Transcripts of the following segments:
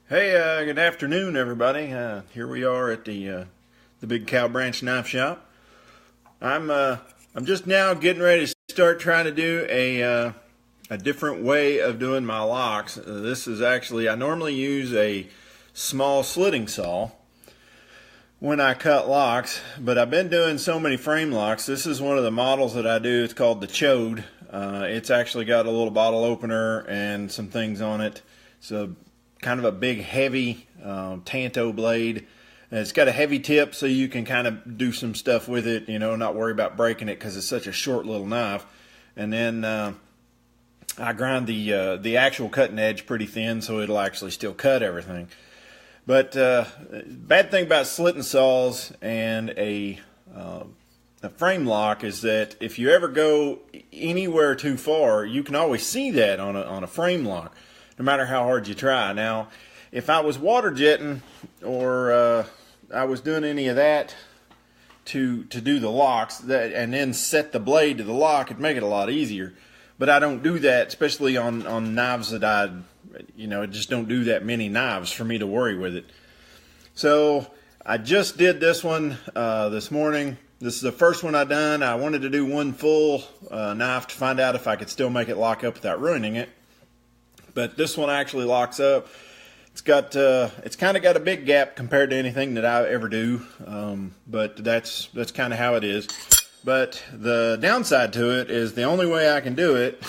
Hey, good afternoon, everybody. Here we are at the Big Cow Branch Knife Shop. I'm just now getting ready to start trying to do a different way of doing my locks. This is actually, I normally use a small slitting saw when I cut locks, but I've been doing so many frame locks. This is one of the models that I do. It's called the Chode. It's actually got a little bottle opener and some things on it. So kind of a big heavy Tanto blade. And it's got a heavy tip so you can kind of do some stuff with it, you know, not worry about breaking it because it's such a short little knife. And then I grind the actual cutting edge pretty thin so it'll actually still cut everything. But bad thing about slitting saws and a frame lock is that if you ever go anywhere too far, you can always see that on a frame lock, no matter how hard you try. Now, if I was water jetting or I was doing any of that to do the locks and then set the blade to the lock, it'd make it a lot easier. But I don't do that, especially on knives that I just don't do that many knives for me to worry with it. So I just did this one this morning. This is the first one I done. I wanted to do one full knife to find out if I could still make it lock up without ruining it. But this one actually locks up. It's kind of got a big gap compared to anything that I ever do, but that's kind of how it is. But the downside to it is the only way I can do it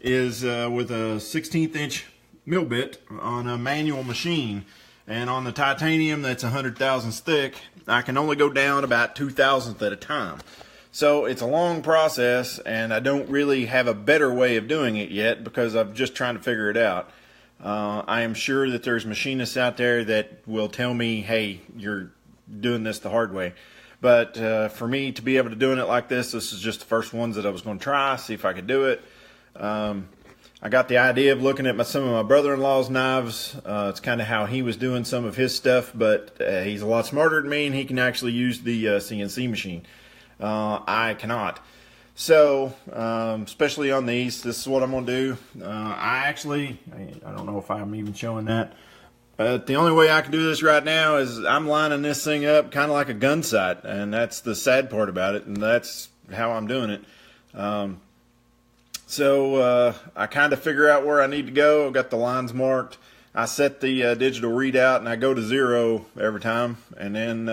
is with a 1/16 inch mill bit on a manual machine, and on the titanium that's 100 thousandths thick, I can only go down about 2/1000th at a time. So it's a long process, and I don't really have a better way of doing it yet because I'm just trying to figure it out. I am sure that there's machinists out there that will tell me, hey, you're doing this the hard way. But for me to be able to doing it like this is just the first ones that I was going to try, see if I could do it. I got the idea of looking at some of my brother-in-law's knives. It's kind of how he was doing some of his stuff, but he's a lot smarter than me, and he can actually use the CNC machine. I cannot. So, especially on these, this is what I'm going to do. I don't know if I'm even showing that. The only way I can do this right now is I'm lining this thing up kind of like a gun sight, and that's the sad part about it, and that's how I'm doing it. So I kind of figure out where I need to go. I've got the lines marked. I set the digital readout, and I go to 0 every time, and then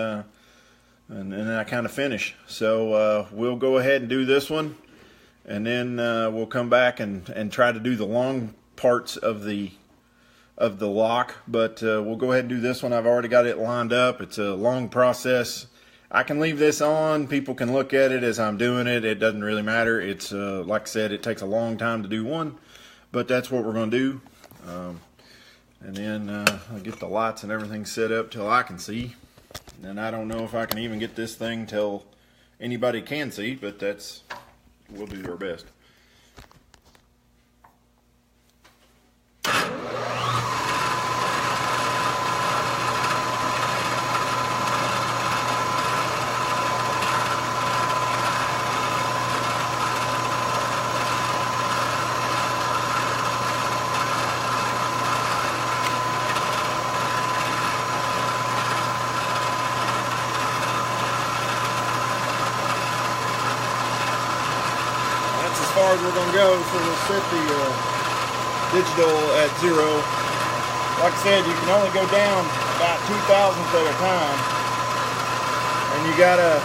I kind of finish. So we'll go ahead and do this one, and then we'll come back and try to do the long parts of the lock. But we'll go ahead and do this one. I've already got it lined up. It's a long process. I can leave this on. People can look at it as I'm doing it. It doesn't really matter. It's like I said, it takes a long time to do one, but that's what we're going to do. And then I'll get the lights and everything set up till I can see. And I don't know if I can even get this thing till anybody can see, but we'll do our best. As far as we're going to go, so we'll set the digital at 0. Like I said, you can only go down about 2/1000th at a time, and you got to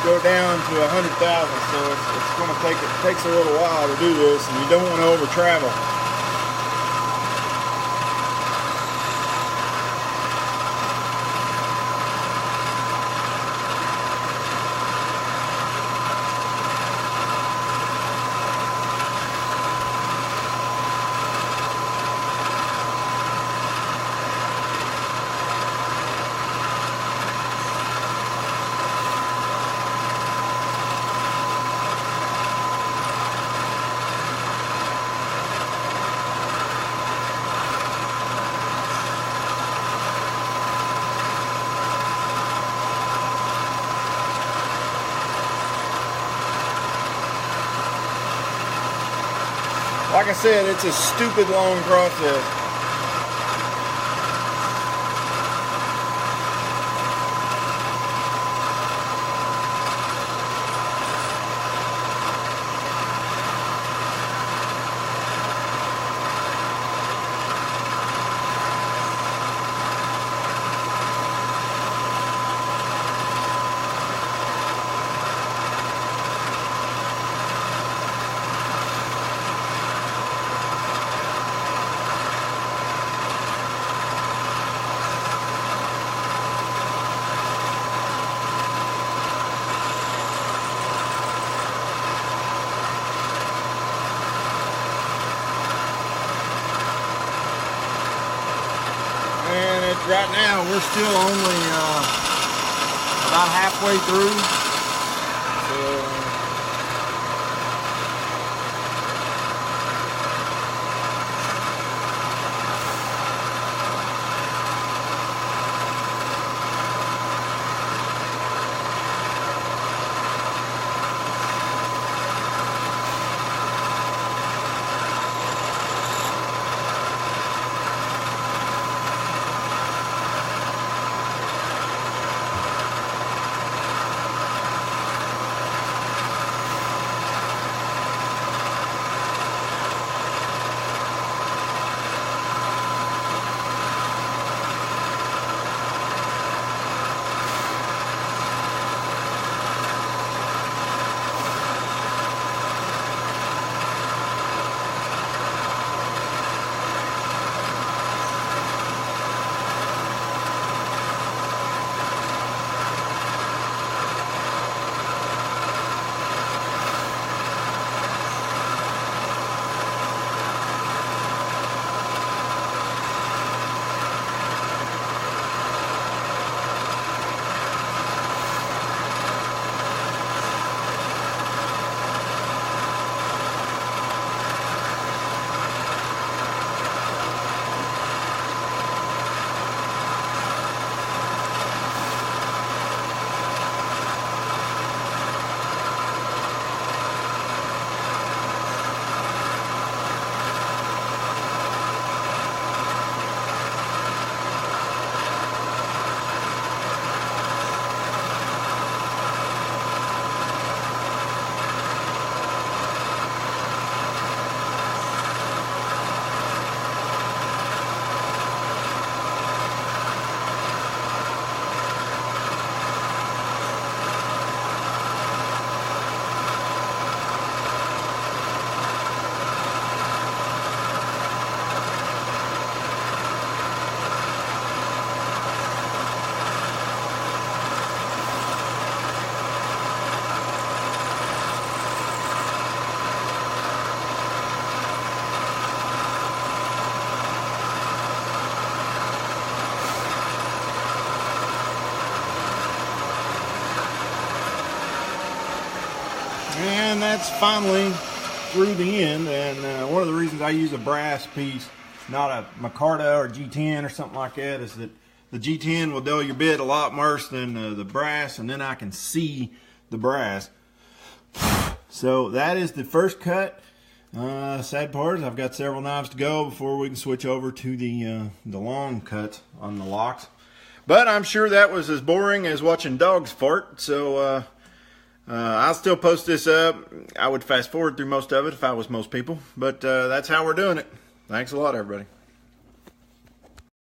go down to 100,000. So it's going to takes a little while to do this, and you don't want to over travel. Like I said, it's a stupid long process. right now we're still only about halfway through. So, and that's finally through the end. And one of the reasons I use a brass piece, not a micarta or G10 or something like that, is that the G10 will dull your bit a lot worse than the brass, and then I can see the brass. So that is the first cut. Sad part is I've got several knives to go before we can switch over to the long cuts on the locks. But I'm sure that was as boring as watching dogs fart. So I'll still post this up. I would fast forward through most of it if I was most people. But that's how we're doing it. Thanks a lot, everybody.